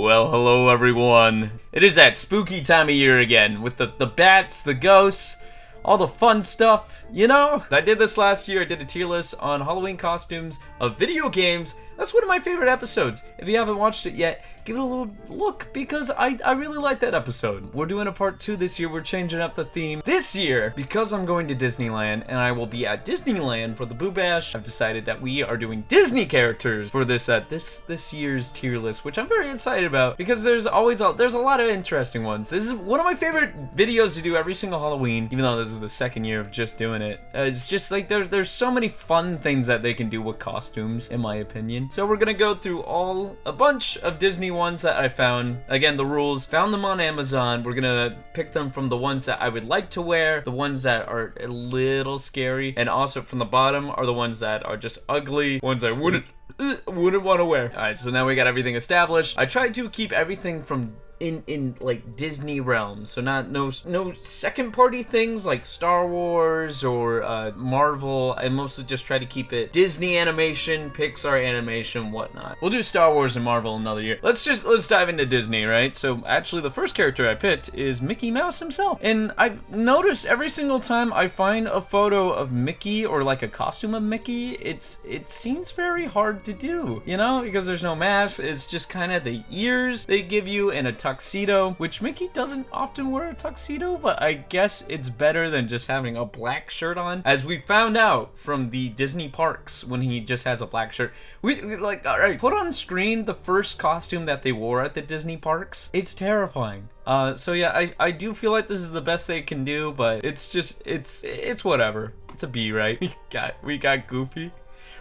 Well, hello everyone. It is that spooky time of year again, with the bats, the ghosts, all the fun stuff, you know? I did this last year. I did a tier list on Halloween costumes of video games. That's one of my favorite episodes. If you haven't watched it yet, give it a little look, because I really like that episode. We're doing a part 2 this year. We're changing up the theme. This year, because I'm going to Disneyland, and I will be at Disneyland for the Boo Bash, I've decided that we are doing Disney characters for this this year's tier list, which I'm very excited about, because there's a lot of interesting ones. This is one of my favorite videos to do every single Halloween, even though this is the second year of just doing it. It's just like there's so many fun things that they can do with costumes, in my opinion. So we're gonna go through a bunch of Disney ones that I found. Again, the rules, found them on Amazon. We're gonna pick them from the ones that I would like to wear, the ones that are a little scary, and also from the bottom are the ones that are just ugly, ones I wouldn't want to wear. Alright, so now we got everything established. I tried to keep everything from in like Disney realms, so no second party things like Star Wars or Marvel. I mostly just try to keep it Disney animation, Pixar animation, whatnot. We'll do Star Wars and Marvel another year. Let's dive into Disney, right? So actually the first character I picked is Mickey Mouse himself, and I've noticed every single time I find a photo of Mickey or like a costume of Mickey, it seems very hard to do, you know, because there's no mask. It's just kind of the ears they give you and a tuxedo, which Mickey doesn't often wear a tuxedo, but I guess it's better than just having a black shirt on, as we found out from the Disney parks when he just has a black shirt. We like, all right, put on screen the first costume that they wore at the Disney parks. It's terrifying. So yeah, I do feel like this is the best they can do, but it's just, it's whatever. It's a B, right? We got Goofy.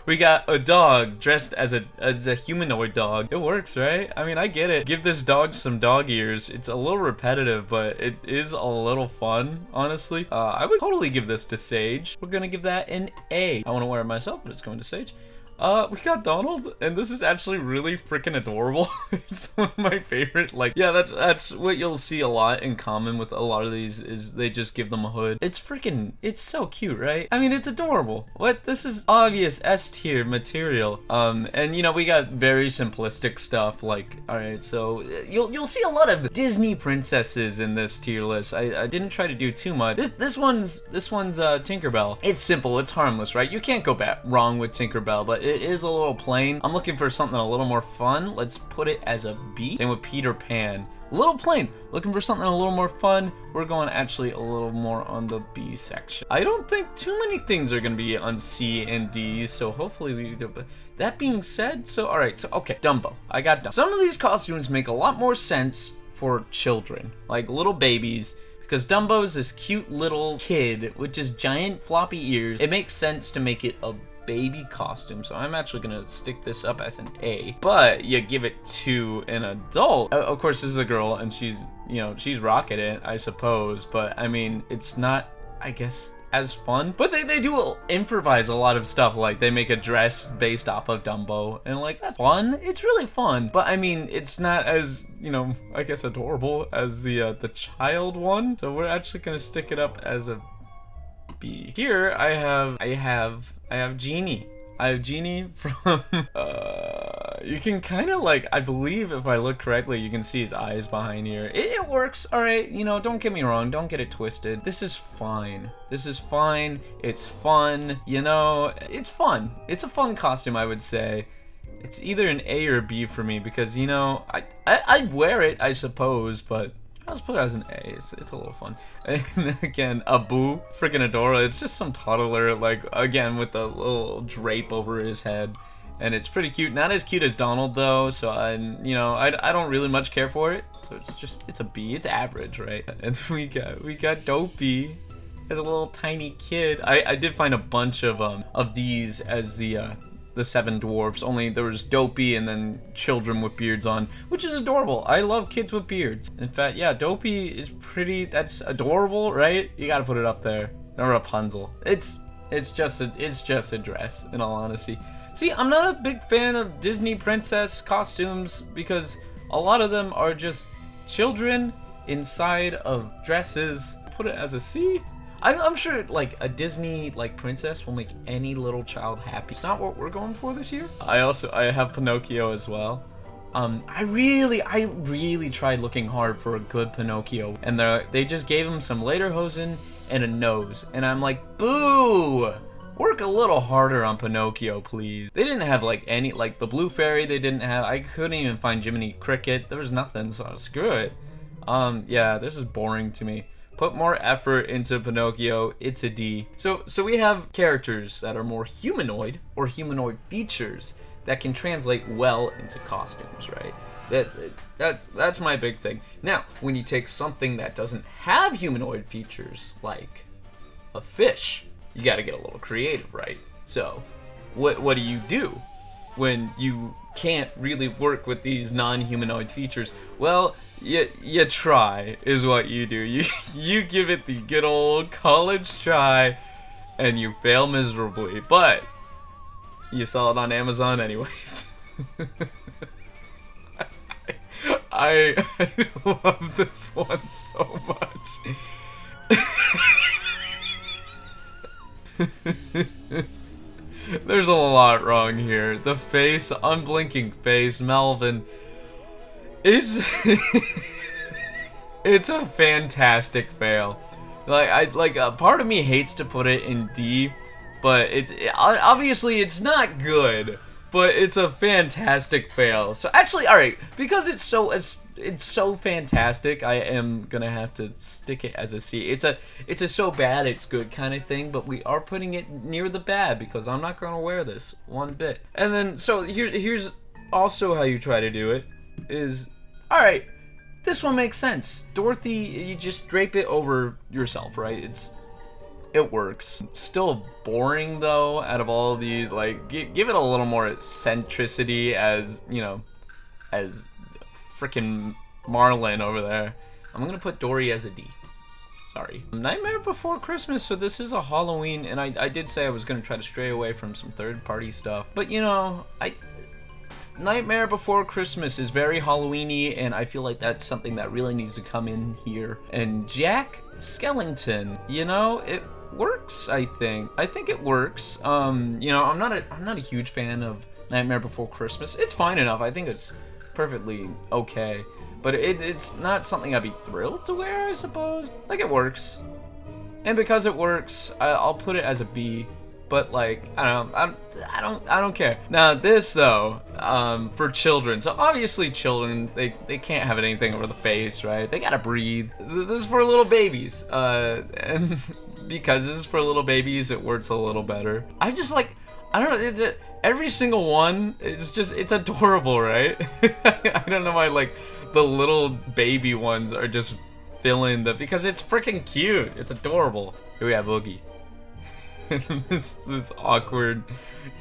We got a dog dressed as a humanoid dog. It works, right? I mean, I get it. Give this dog some dog ears. It's a little repetitive, but it is a little fun, honestly. I would totally give this to Sage. We're gonna give that an A. I want to wear it myself, but it's going to Sage. We got Donald, and this is actually really freaking adorable. It's one of my favorite, like, yeah, that's what you'll see a lot in common with a lot of these, is they just give them a hood. It's so cute, right? I mean, it's adorable. What? This is obvious S tier material. And you know, we got very simplistic stuff, like, alright, so you'll see a lot of Disney princesses in this tier list. I didn't try to do too much. This one's Tinkerbell. It's simple, it's harmless, right? You can't go wrong with Tinkerbell, but it is a little plain. I'm looking for something a little more fun. Let's put it as a B. Same with Peter Pan. A little plain. Looking for something a little more fun. We're going actually a little more on the B section. I don't think too many things are going to be on C and D, so hopefully we do. But that being said, so alright, so okay, Dumbo. I got Dumbo. Some of these costumes make a lot more sense for children, like little babies, because Dumbo's this cute little kid with just giant floppy ears. It makes sense to make it a baby costume, so I'm actually gonna stick this up as an A. But you give it to an adult. Of course, this is a girl, and she's rocking it, I suppose. But I mean, it's not, I guess, as fun. But they do improvise a lot of stuff. Like they make a dress based off of Dumbo, and like that's fun. It's really fun. But I mean, it's not as, you know, I guess adorable as the child one. So we're actually gonna stick it up as a B. Here I have Genie. I have Genie from, you can kind of like, I believe if I look correctly, you can see his eyes behind here. It works, alright, you know, don't get me wrong, don't get it twisted. This is fine. This is fine. It's fun, you know, it's fun. It's a fun costume, I would say. It's either an A or a B for me, because, you know, I'd wear it, I suppose, but let's put it as an A. It's a little fun. And then again, Abu, freaking adorable. It's just some toddler, like, again, with a little drape over his head. And it's pretty cute. Not as cute as Donald, though, so, you know, I don't really much care for it. So it's a B. It's average, right? And we got Dopey as a little tiny kid. I did find a bunch of these as the 7 dwarfs, only there was Dopey and then children with beards on, which is adorable. I love kids with beards. In fact, yeah, Dopey is that's adorable, right? You gotta put it up there. Or Rapunzel. It's just a dress, in all honesty. See, I'm not a big fan of Disney princess costumes, because a lot of them are just children inside of dresses. Put it as a C. I'm sure like a Disney like princess will make any little child happy. It's not what we're going for this year. I have Pinocchio as well. I really tried looking hard for a good Pinocchio, and they just gave him some lederhosen and a nose, and I'm like, boo! Work a little harder on Pinocchio, please. They didn't have like any, like the Blue Fairy they didn't have. I couldn't even find Jiminy Cricket. There was nothing, so screw it. Yeah, this is boring to me. Put more effort into Pinocchio, it's a D. So we have characters that are more humanoid or humanoid features that can translate well into costumes, right? That's my big thing. Now, when you take something that doesn't have humanoid features, like a fish, you gotta get a little creative, right? So, what do you do when you can't really work with these non-humanoid features? Well, you try, is what you do. You give it the good old college try, and you fail miserably, but you sell it on Amazon anyways. I love this one so much. There's a lot wrong here. The face, unblinking face, Melvin is it's a fantastic fail. Like a part of me hates to put it in D, but obviously it's not good, but it's a fantastic fail. So actually, all right, because it's so fantastic, I am gonna have to stick it as a C. It's a so bad it's good kind of thing, but we are putting it near the bad because I'm not gonna wear this one bit. And then so here's also how you try to do it is, all right, this one makes sense. Dorothy, you just drape it over yourself, right? It works. Still boring though. Out of all these, like, give it a little more eccentricity, as you know, as freaking Marlin over there. I'm gonna put Dory as a D. Sorry. Nightmare Before Christmas, so this is a Halloween, and I did say I was gonna try to stray away from some third-party stuff, but you know, Nightmare Before Christmas is very Halloween-y, and I feel like that's something that really needs to come in here. And Jack Skellington, you know, it works, I think. I think it works. You know, I'm not a huge fan of Nightmare Before Christmas. It's fine enough. I think it's perfectly okay, but it's not something I'd be thrilled to wear, I suppose. Like, it works, and because it works, I'll put it as a B. But like, I don't care. Now this though, for children. So obviously children, they can't have anything over the face, right? They gotta breathe. This is for little babies, and because this is for little babies, it works a little better. I just like, I don't know. Every single one is just, it's adorable, right? I don't know why like the little baby ones are just filling because it's freaking cute. It's adorable. Here we have Oogie. this awkward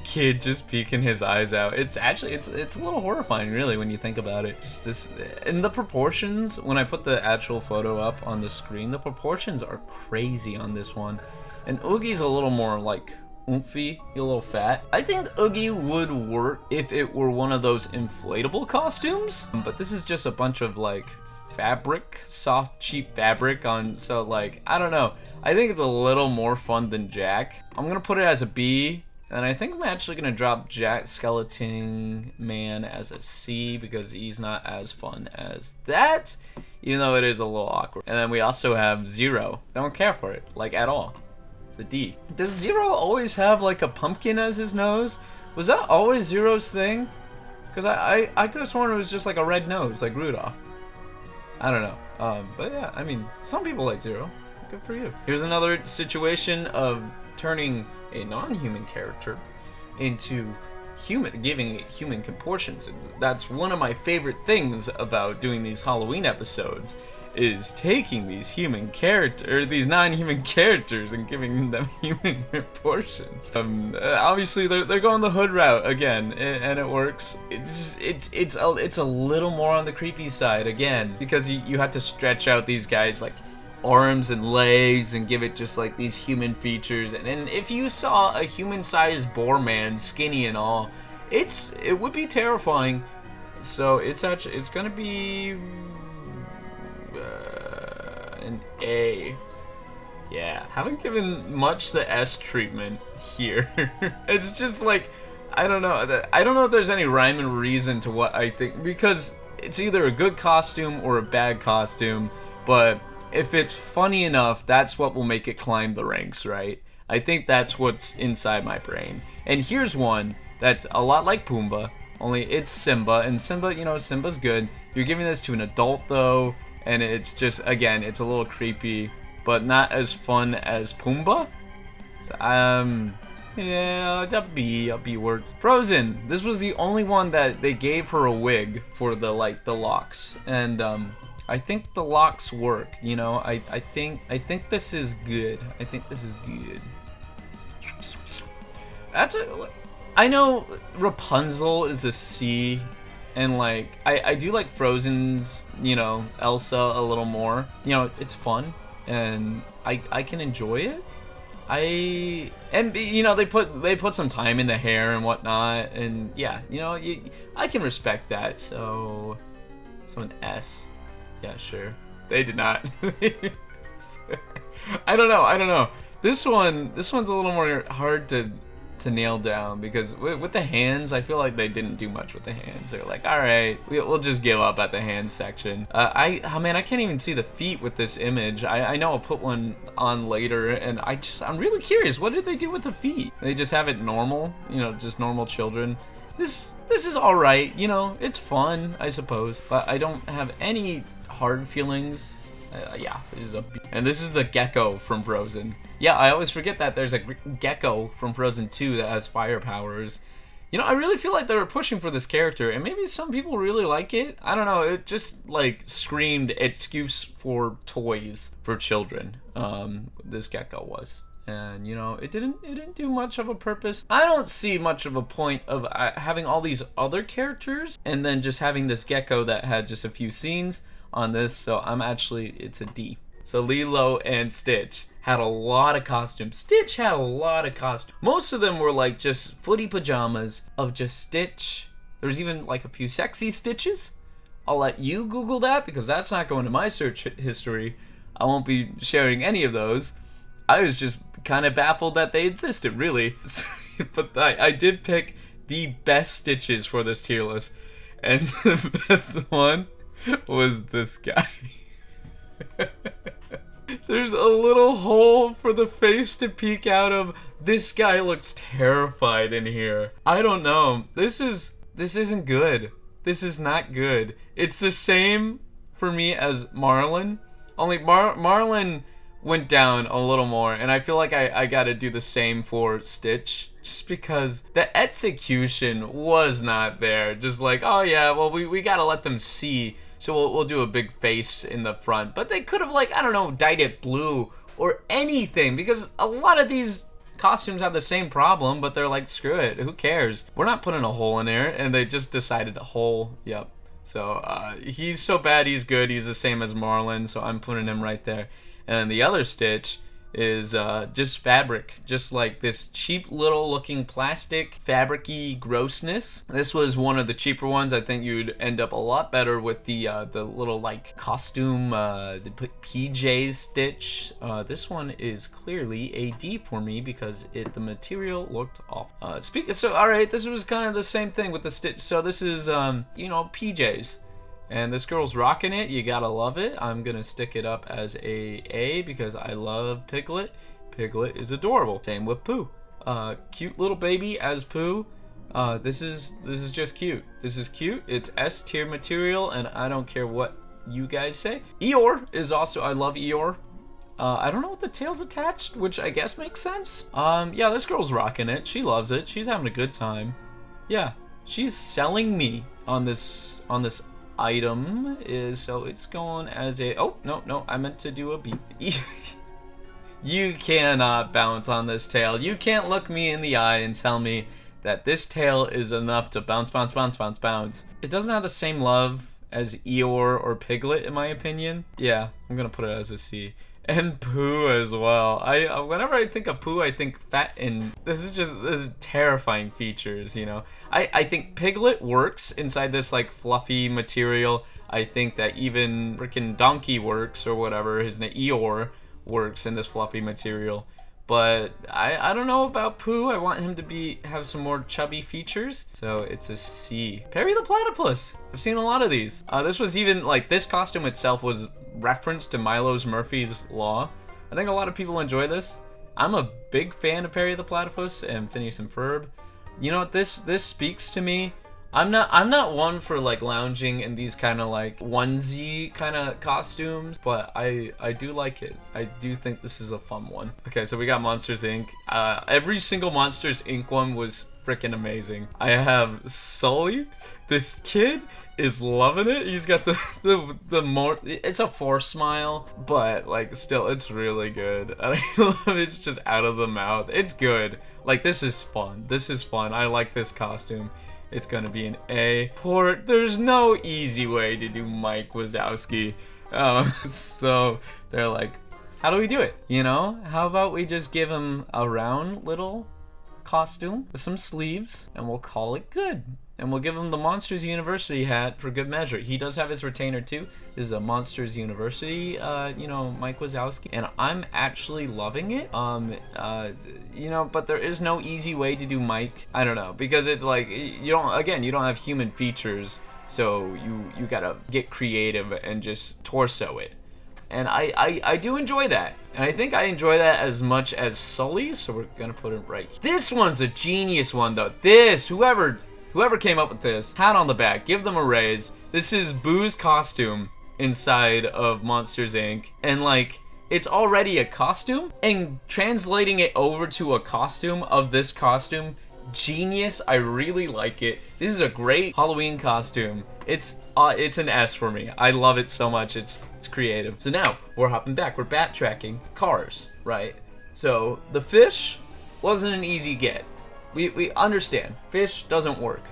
kid just peeking his eyes out. It's actually it's a little horrifying, really, when you think about it. Just this, and the proportions, when I put the actual photo up on the screen, the proportions are crazy on this one. And Oogie's a little more like oomphy, a little fat. I think Oogie would work if it were one of those inflatable costumes, but this is just a bunch of like fabric, soft, cheap fabric on, so like, I don't know. I think it's a little more fun than Jack. I'm gonna put it as a B, and I think I'm actually gonna drop Jack Skeleton Man as a C because he's not as fun as that, even though it is a little awkward. And then we also have Zero. I don't care for it, like, at all. It's a D. Does Zero always have like a pumpkin as his nose? Was that always Zero's thing? Because I could have sworn it was just like a red nose, like Rudolph. I don't know. But yeah, I mean, some people like Zero. Good for you. Here's another situation of turning a non-human character into human, giving it human proportions. That's one of my favorite things about doing these Halloween episodes, is taking these these non-human characters and giving them human proportions. Obviously they're going the hood route again, and it works. It's a little more on the creepy side again, because you have to stretch out these guys like arms and legs and give it just like these human features. And if you saw a human-sized boar man, skinny and all, it would be terrifying. So it's gonna be an A. Yeah, haven't given much the S treatment here. It's just like, I don't know. I don't know if there's any rhyme and reason to what I think, because it's either a good costume or a bad costume, but if it's funny enough, that's what will make it climb the ranks, right? I think that's what's inside my brain. And here's one that's a lot like Pumbaa, only it's Simba, and Simba, you know, Simba's good. You're giving this to an adult though, and it's just, again, it's a little creepy, but not as fun as Pumbaa. So, yeah, a B words. Frozen. This was the only one that they gave her a wig for the locks, and I think the locks work. You know, I think this is good. I think this is good. I know Rapunzel is a C, and like I do like Frozen's, you know, Elsa a little more. You know, it's fun and I can enjoy it. And you know, they put some time in the hair and whatnot, and yeah, you know, I can respect that. So an S, yeah, sure. They did not. I don't know. This one's a little more hard to nail down, because with the hands, I feel like they didn't do much with the hands. They're like, all right, we'll just give up at the hands section. Man, I can't even see the feet with this image. I know I'll put one on later, and I'm really curious. What did they do with the feet? They just have it normal, you know, just normal children. This is all right, you know, it's fun, I suppose, but I don't have any hard feelings. Yeah, this is and this is the gecko from Frozen. Yeah, I always forget that there's a gecko from Frozen 2 that has fire powers. You know, I really feel like they were pushing for this character, and maybe some people really like it. I don't know, it just like screamed excuse for toys for children. This gecko was. And you know, it didn't do much of a purpose. I don't see much of a point of having all these other characters and then just having this gecko that had just a few scenes on this, so it's a D. So Lilo and Stitch had a lot of costumes. Stitch had a lot of costumes. Most of them were like just footy pajamas of just Stitch. There's even like a few sexy Stitches. I'll let you Google that, because that's not going to my search history. I won't be sharing any of those. I was just kind of baffled that they existed, really. But I did pick the best Stitches for this tier list, and the best one was this guy. There's a little hole for the face to peek out of. This guy looks terrified in here. I don't know. This isn't good. This is not good. It's the same for me as Marlin. Only Marlin went down a little more, and I feel like I gotta do the same for Stitch, just because the execution was not there. Just like, oh yeah, well we gotta let them see, so we'll do a big face in the front. But they could have, like, I don't know, dyed it blue or anything, because a lot of these costumes have the same problem, but they're like, screw it, who cares? We're not putting a hole in there, and they just decided a hole. Yep. So he's so bad he's good. He's the same as Marlin, so I'm putting him right there. And the other Stitch is just fabric, just like this cheap little looking plastic fabric-y grossness. This was one of the cheaper ones. I think you'd end up a lot better with the little like costume, the PJ Stitch. This one is clearly a D for me, because the material looked off. So all right, this was kind of the same thing with the Stitch. So this is you know, PJs. And this girl's rocking it. You gotta love it. I'm gonna stick it up as A because I love Piglet. Piglet is adorable. Same with Pooh. Cute little baby as Pooh. This is just cute. This is cute. It's S tier material, and I don't care what you guys say. Eeyore is also, I love Eeyore. I don't know what the tail's attached, which I guess makes sense. Yeah, this girl's rocking it. She loves it. She's having a good time. Yeah, she's selling me on this item, so it's going as a, oh no, I meant to do a B. You cannot bounce on this tail. You can't look me in the eye and tell me that this tail is enough to bounce. It doesn't have the same love as Eeyore or Piglet, in my opinion. Yeah, I'm gonna put it as a C. And Pooh as well. Whenever I think of Pooh, I think fat, and this is terrifying features, you know. I think Piglet works inside this like fluffy material. I think that even freaking Donkey works, or whatever his name, Eeyore, works in this fluffy material. But I don't know about Pooh. I want him to have some more chubby features. So it's a C. Perry the Platypus. I've seen a lot of these. This was even, like, this costume itself was referenced to Milo's Murphy's Law. I think a lot of people enjoy this. I'm a big fan of Perry the Platypus and Phineas and Ferb. You know what, this speaks to me. I'm not one for like lounging in these kind of like onesie kind of costumes, but I do like it. I do think this is a fun one. Okay, so we got Monsters Inc. Every single Monsters Inc. one was freaking amazing. I have Sully. This kid is loving it. He's got the more, it's a forced smile, but like still it's really good. And I love it's just out of the mouth. It's good. Like this is fun. This is fun. I like this costume. It's gonna be an A. There's no easy way to do Mike Wazowski. So they're like, how do we do it? You know, how about we just give him a round little costume with some sleeves and we'll call it good. And we'll give him the Monsters University hat for good measure. He does have his retainer too. This is a Monsters University, you know, Mike Wazowski. And I'm actually loving it. You know, but there is no easy way to do Mike. I don't know, because it's like, you don't have human features. So you gotta get creative and just torso it. And I do enjoy that. And I think I enjoy that as much as Sully. So we're gonna put it right here. This one's a genius one though. Whoever came up with this, hat on the back, give them a raise. This is Boo's costume inside of Monsters Inc. And like, it's already a costume, and translating it over to a costume of this costume, genius. I really like it. This is a great Halloween costume. It's an S for me. I love it so much. It's creative. So now we're hopping back. We're backtracking. Cars, right? So the fish wasn't an easy get. We understand. Fish doesn't work.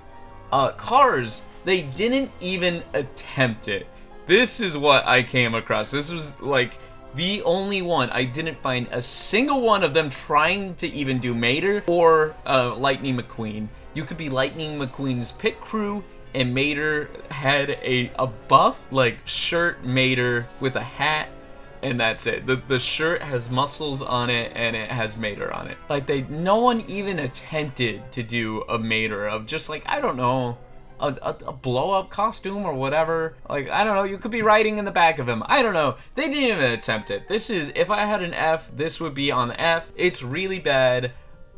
Cars, they didn't even attempt it. This is what I came across. This was like the only one. I didn't find a single one of them trying to even do Mater or Lightning McQueen. You could be Lightning McQueen's pit crew, and Mater had a buff like shirt Mater with a hat. And that's it. The shirt has muscles on it, and it has Mater on it. Like no one even attempted to do a Mater of just like, I don't know, a blow up costume or whatever. Like, I don't know, you could be riding in the back of him. I don't know. They didn't even attempt it. This is, if I had an F, this would be on the F. It's really bad.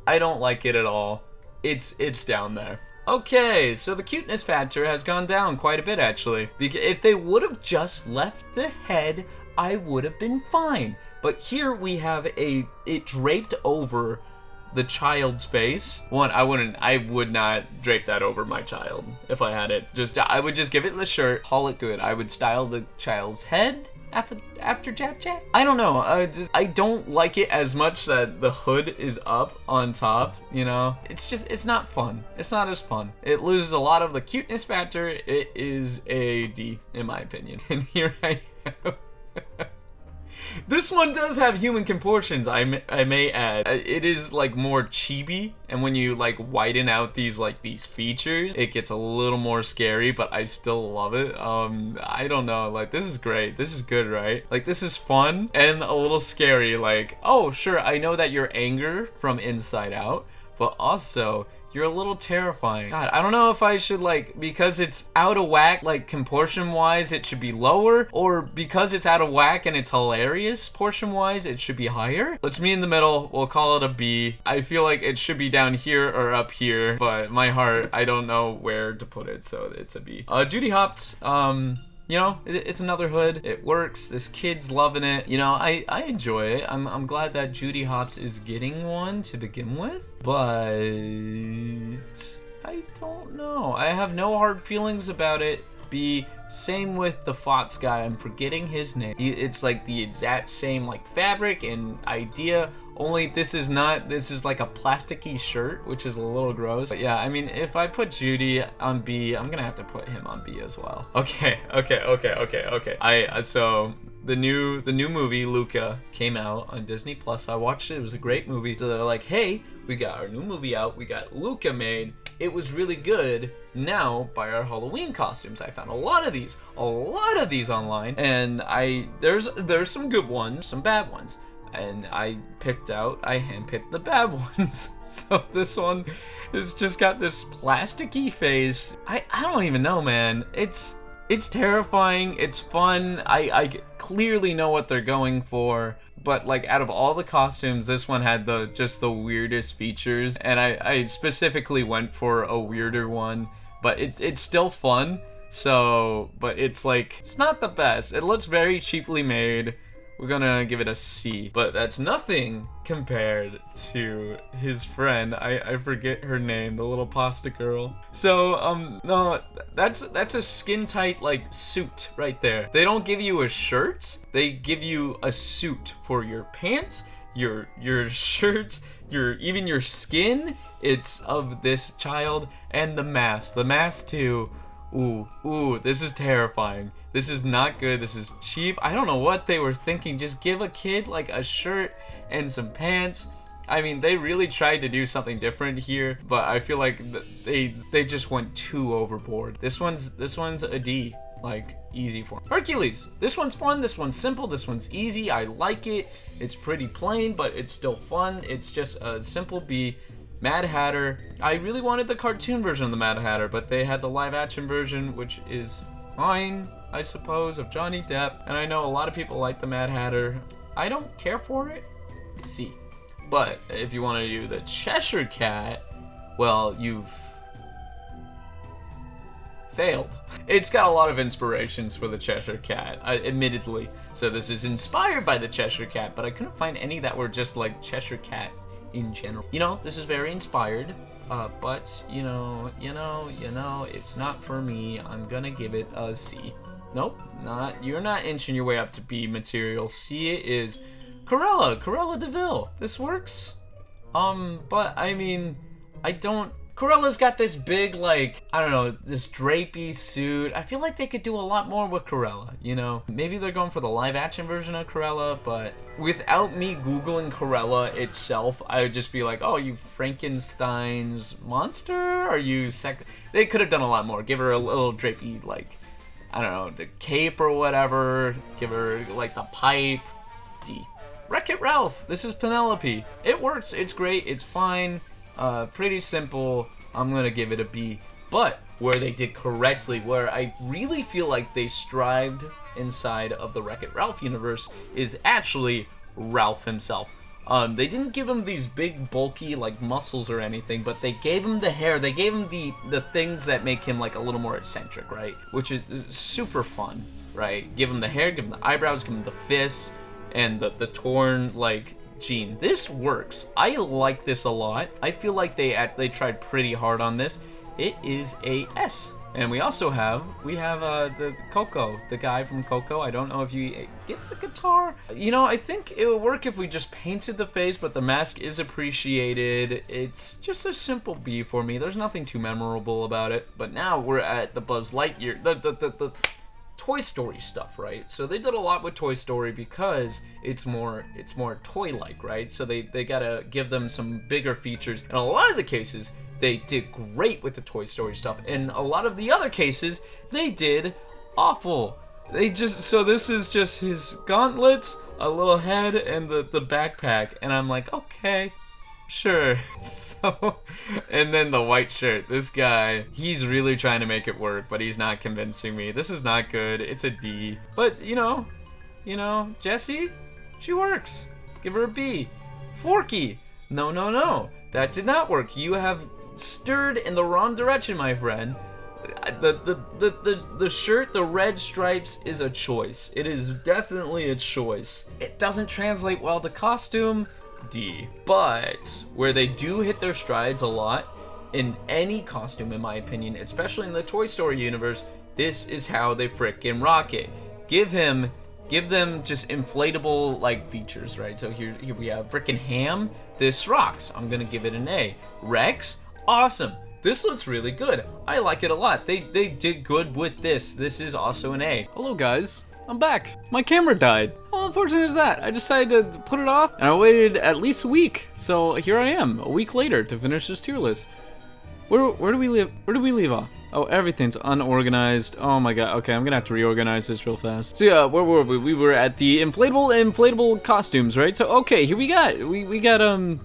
I don't like it at all. It's down there. Okay, so the cuteness factor has gone down quite a bit actually. Because if they would have just left the head, I would have been fine. But here we have it draped over the child's face. I would not drape that over my child if I had it. I would just give it the shirt, call it good. I would style the child's head after Jack. I don't know. I don't like it as much that the hood is up on top, you know? It's not fun. It's not as fun. It loses a lot of the cuteness factor. It is a D, in my opinion. And here I am. This one does have human proportions, I may add. It is like more chibi, and when you like widen out these features, it gets a little more scary, but I still love it. I don't know, like this is great. This is good, right? Like this is fun and a little scary. Like, oh sure, I know that you're anger from inside out, but also you're a little terrifying. God, I don't know if I should like, because it's out of whack, like proportion wise, it should be lower, or because it's out of whack and it's hilarious portion wise, it should be higher. Let's meet in the middle. We'll call it a B. I feel like it should be down here or up here, but my heart, I don't know where to put it, so it's a B. Judy Hopps, you know, it's another hood. It works. This kid's loving it. You know, I enjoy it. I'm glad that Judy Hopps is getting one to begin with, but I don't know. I have no hard feelings about it. Same with the Fox guy. I'm forgetting his name. It's like the exact same like fabric and idea. Only this is not, this is like a plasticky shirt, which is a little gross. But yeah, I mean, if I put Judy on B, I'm gonna have to put him on B as well. Okay. So the new movie, Luca, came out on Disney Plus. I watched it. It was a great movie. So they're like, hey, we got our new movie out. We got Luca made. It was really good. Now buy our Halloween costumes. I found a lot of these online, and there's some good ones, some bad ones. and I handpicked the bad ones. So this one has just got this plasticky face. I don't even know, man. It's terrifying. It's fun. I clearly know what they're going for. But like out of all the costumes, this one had just the weirdest features, and I specifically went for a weirder one. But it's still fun. So, but it's like, it's not the best. It looks very cheaply made. We're gonna give it a C, but that's nothing compared to his friend. I forget her name, the little pasta girl. So, no, that's a skin tight, like, suit right there. They don't give you a shirt, they give you a suit for your pants, your shirt, even your skin. It's of this child, and the mask. The mask too. Ooh, this is terrifying. This is not good. This is cheap. I don't know what they were thinking. Just give a kid like a shirt and some pants. I mean, they really tried to do something different here, but I feel like they just went too overboard. This one's a D, like easy for me. Hercules. This one's fun. This one's simple. This one's easy. I like it. It's pretty plain, but it's still fun. It's just a simple B. Mad Hatter. I really wanted the cartoon version of the Mad Hatter, but they had the live action version, which is fine, I suppose, of Johnny Depp. And I know a lot of people like the Mad Hatter. I don't care for it. C. But if you want to do the Cheshire Cat, well, you've failed. It's got a lot of inspirations for the Cheshire Cat, admittedly. So this is inspired by the Cheshire Cat, but I couldn't find any that were just like Cheshire Cat in general. You know, this is very inspired, but you know, it's not for me. I'm gonna give it a C. Nope, you're not inching your way up to B material. C is Corella Deville. This works. But I mean, Corella's got this big, like, I don't know, this drapey suit. I feel like they could do a lot more with Corella, you know? Maybe they're going for the live action version of Corella, but without me Googling Corella itself, I would just be like, oh, you Frankenstein's monster? Are you They could have done a lot more. Give her a little drapey, like, I don't know, the cape or whatever. Give her, like, the pipe. D. Wreck-It Ralph. This is Penelope. It works. It's great. It's fine. Pretty simple. I'm gonna give it a B. But where they did correctly, where I really feel like they strived inside of the Wreck-It Ralph universe, is actually Ralph himself. They didn't give him these big bulky like muscles or anything, but they gave him the hair. They gave him the things that make him like a little more eccentric, right? Which is super fun, right? Give him the hair, give him the eyebrows, give him the fists, and the torn like Gene. This works. I like this a lot. I feel like they tried pretty hard on this. It is a S. And we also have the Coco, the guy from Coco. I don't know if you get the guitar. You know, I think it would work if we just painted the face, but the mask is appreciated. It's just a simple B for me. There's nothing too memorable about it. But now we're at the Buzz Lightyear, the Toy Story stuff, right? So they did a lot with Toy Story because it's more toy-like, right? So they gotta give them some bigger features. In a lot of the cases, they did great with the Toy Story stuff. In a lot of the other cases, they did awful. So this is just his gauntlets, a little head, and the backpack. And I'm like, okay, sure. So, and then the white shirt. This guy, he's really trying to make it work, but he's not convincing me. This is not good. It's a D. But, you know, Jessie, she works. Give her a B. Forky. No. That did not work. You have stirred in the wrong direction, my friend. The shirt, the red stripes, is a choice. It is definitely a choice. It doesn't translate well to costume. D. But where they do hit their strides a lot in any costume, in my opinion, especially in the Toy Story universe, this is how they frickin' rock it. Give them just inflatable like features, right? So here we have frickin' Ham. This rocks. I'm gonna give it an A. Rex, awesome. This looks really good. I like it a lot. They did good with this. This is also an A. Hello guys. I'm back. My camera died. How unfortunate is that? I decided to put it off, and I waited at least a week. So here I am, a week later, to finish this tier list. Where do we leave off? Oh, everything's unorganized. Oh my god. Okay, I'm gonna have to reorganize this real fast. So yeah, where were we? We were at the inflatable costumes, right? So okay, here we got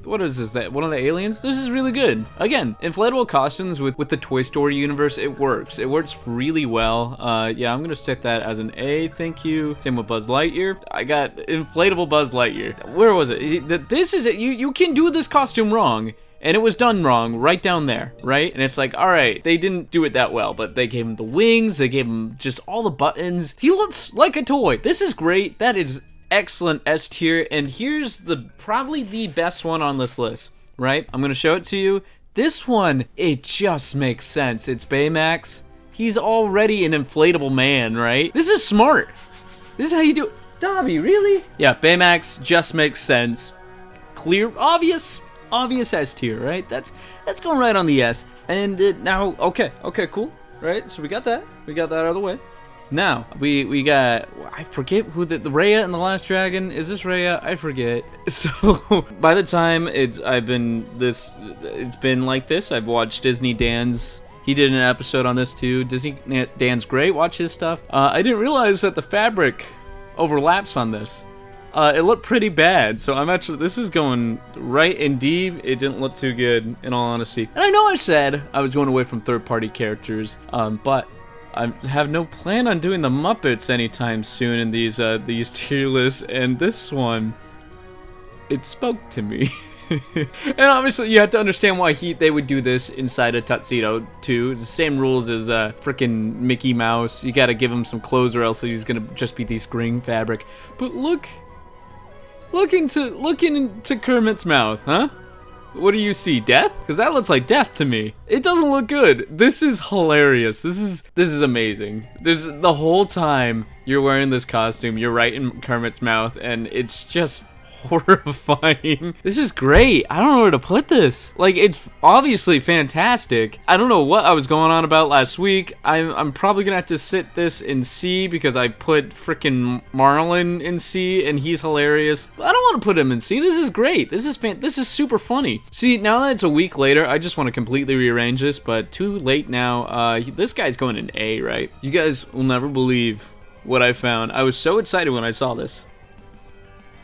what is this? That one of the aliens? This is really good. Again, inflatable costumes with the Toy Story universe, it works. It works really well. Yeah, I'm gonna stick that as an A. Thank you. Same with Buzz Lightyear. I got inflatable Buzz Lightyear. Where was it? This is it. You can do this costume wrong. And it was done wrong right down there, right? And it's like, all right, they didn't do it that well, but they gave him the wings, they gave him just all the buttons. He looks like a toy. This is great. That is excellent S tier. And here's probably the best one on this list, right? I'm gonna show it to you. This one, it just makes sense. It's Baymax. He's already an inflatable man, right? This is smart. This is how you do it. Dobby, really? Yeah, Baymax just makes sense. Clear, obvious S tier, right? That's going right on the S. And now, okay, cool, right? So we got that out of the way. Now we got, I forget who the Raya and the Last Dragon. Is this Raya? I forget. So by the time it's been like this. I've watched Disney Dan's. He did an episode on this too. Disney Dan's great. Watch his stuff. I didn't realize that the fabric overlaps on this. It looked pretty bad, so this is going right in D. It didn't look too good, in all honesty. And I know I said I was going away from third-party characters, but I have no plan on doing the Muppets anytime soon in these tier lists, and this one, it spoke to me. And obviously you have to understand why they would do this inside a tuxedo too. It's the same rules as frickin' Mickey Mouse. You gotta give him some clothes or else he's gonna just be this green fabric. But look into Kermit's mouth, huh? What do you see, death? Because that looks like death to me. It doesn't look good. This is hilarious. This is amazing. There's the whole time you're wearing this costume, you're right in Kermit's mouth, and it's just horrifying. This is great. I don't know where to put this. Like, it's obviously fantastic. I don't know what I was going on about last week. I'm probably gonna have to sit this in C because I put frickin' Marlin in C and he's hilarious. But I don't want to put him in C. This is great. This is super funny. See, now that it's a week later, I just want to completely rearrange this, but too late now. This guy's going in A, right? You guys will never believe what I found. I was so excited when I saw this.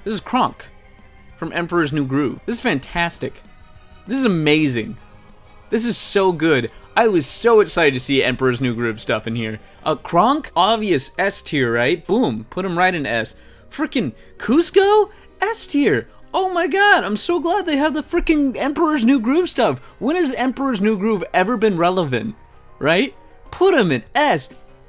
This is Kronk from Emperor's New Groove. This is fantastic. This is amazing. This is so good. I was so excited to see Emperor's New Groove stuff in here. Kronk, obvious S tier, right? Boom, put him right in S. Frickin' Cusco, S tier. Oh my god, I'm so glad they have the frickin' Emperor's New Groove stuff. When has Emperor's New Groove ever been relevant, right? Put him in S.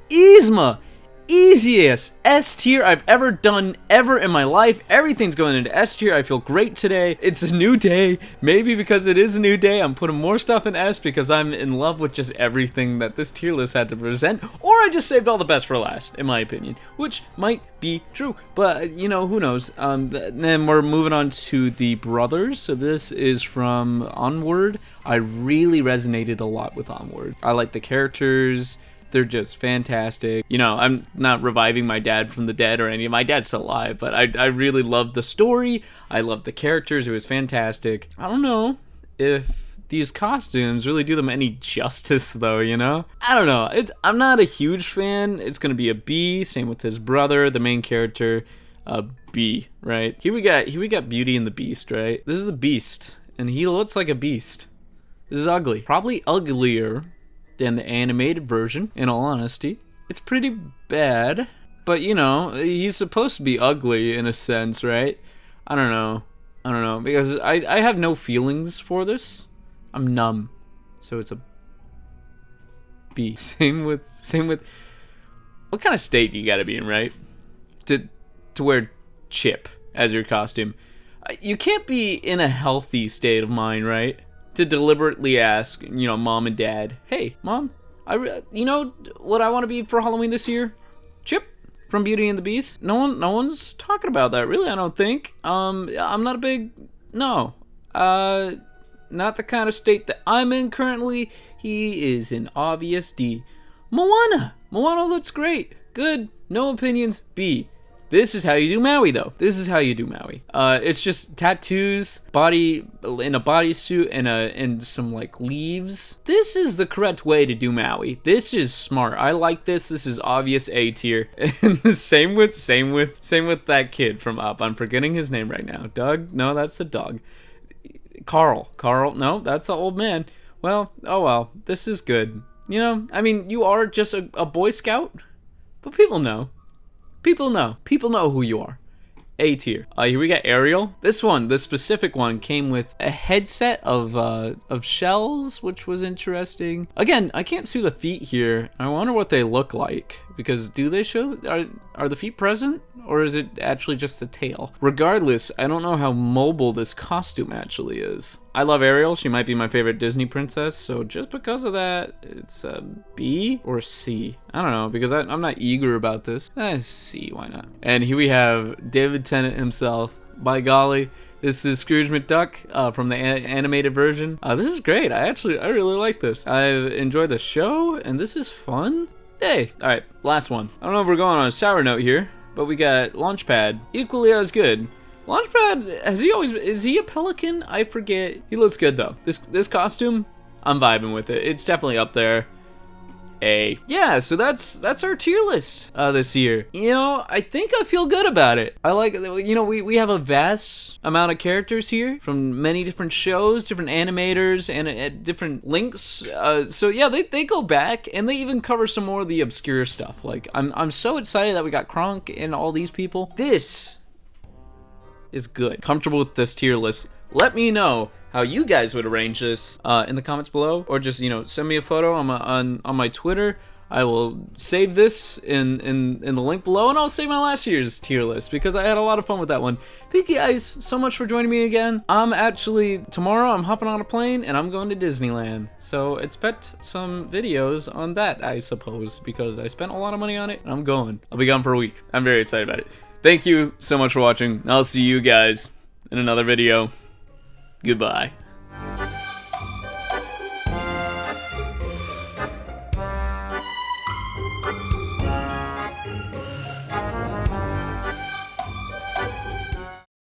Yzma. Easiest S tier I've ever done in my life. Everything's going into S tier. I feel great today. It's a new day. Maybe because it is a new day, I'm putting more stuff in S because I'm in love with just everything that this tier list had to present. Or I just saved all the best for last, in my opinion, which might be true. But, you know, who knows? Then we're moving on to the brothers. So this is from Onward. I really resonated a lot with Onward. I like the characters. They're just fantastic. You know, I'm not reviving my dad from the dead or any. My dad's still alive, but I really loved the story. I loved the characters. It was fantastic. I don't know if these costumes really do them any justice, though. You know, I don't know. I'm not a huge fan. It's gonna be a B. Same with his brother, the main character. B. Right here we got Beauty and the Beast. Right. This is the Beast, and he looks like a beast. This is ugly. Probably uglier than the animated version, in all honesty. It's pretty bad, but you know, he's supposed to be ugly in a sense, right? I don't know, because I have no feelings for this. I'm numb, so it's a B. Same with, what kind of state you gotta be in, right? To wear Chip as your costume. You can't be in a healthy state of mind, right? To deliberately ask, you know, mom and dad, hey, mom, you know what I want to be for Halloween this year? Chip from Beauty and the Beast. No one's talking about that, really. I don't think. I'm not a big not the kind of state that I'm in currently. He is an obvious D. Moana looks great, good, no opinions. B. This is how you do Maui, though. This is how you do Maui. It's just tattoos, body in a bodysuit, and some like leaves. This is the correct way to do Maui. This is smart. I like this. This is obvious A tier. And the same with that kid from Up. I'm forgetting his name right now. Doug? No, that's the dog. Carl. No, that's the old man. Well, oh well. This is good. You know, I mean, you are just a Boy Scout, but people know. People know who you are. A tier. Here we got Ariel. This one, the specific one, came with a headset of shells, which was interesting. Again, I can't see the feet here. I wonder what they look like, because do they show, are the feet present, or is it actually just the tail? Regardless, I don't know how mobile this costume actually is. I love Ariel. She might be my favorite Disney princess, so just because of that, it's a B or C. I don't know, because I'm not eager about this. C, why not? And here we have David Tennant himself. By golly, this is Scrooge McDuck from the animated version. This is great. I really like this. I've enjoyed the show, and this is fun. Hey, all right, last one. I don't know if we're going on a sour note here, but we got Launchpad, equally as good. Launchpad, is he a pelican? I forget. He looks good though. This costume, I'm vibing with it. It's definitely up there. A. Yeah, so that's our tier list this year. You know, I think I feel good about it. I like, you know, we have a vast amount of characters here from many different shows, different animators, and different links. So yeah, they go back and they even cover some more of the obscure stuff. Like I'm so excited that we got Kronk and all these people. This is good. Comfortable with this tier list. Let me know how you guys would arrange this in the comments below, or just, you know, send me a photo on my Twitter. I will save this in the link below, and I'll save my last year's tier list because I had a lot of fun with that one. Thank you guys so much for joining me again. Tomorrow I'm hopping on a plane and I'm going to Disneyland, so expect some videos on that, I suppose, because I spent a lot of money on it and I'm going. I'll be gone for a week. I'm very excited about it. Thank you so much for watching. I'll see you guys in another video. Goodbye.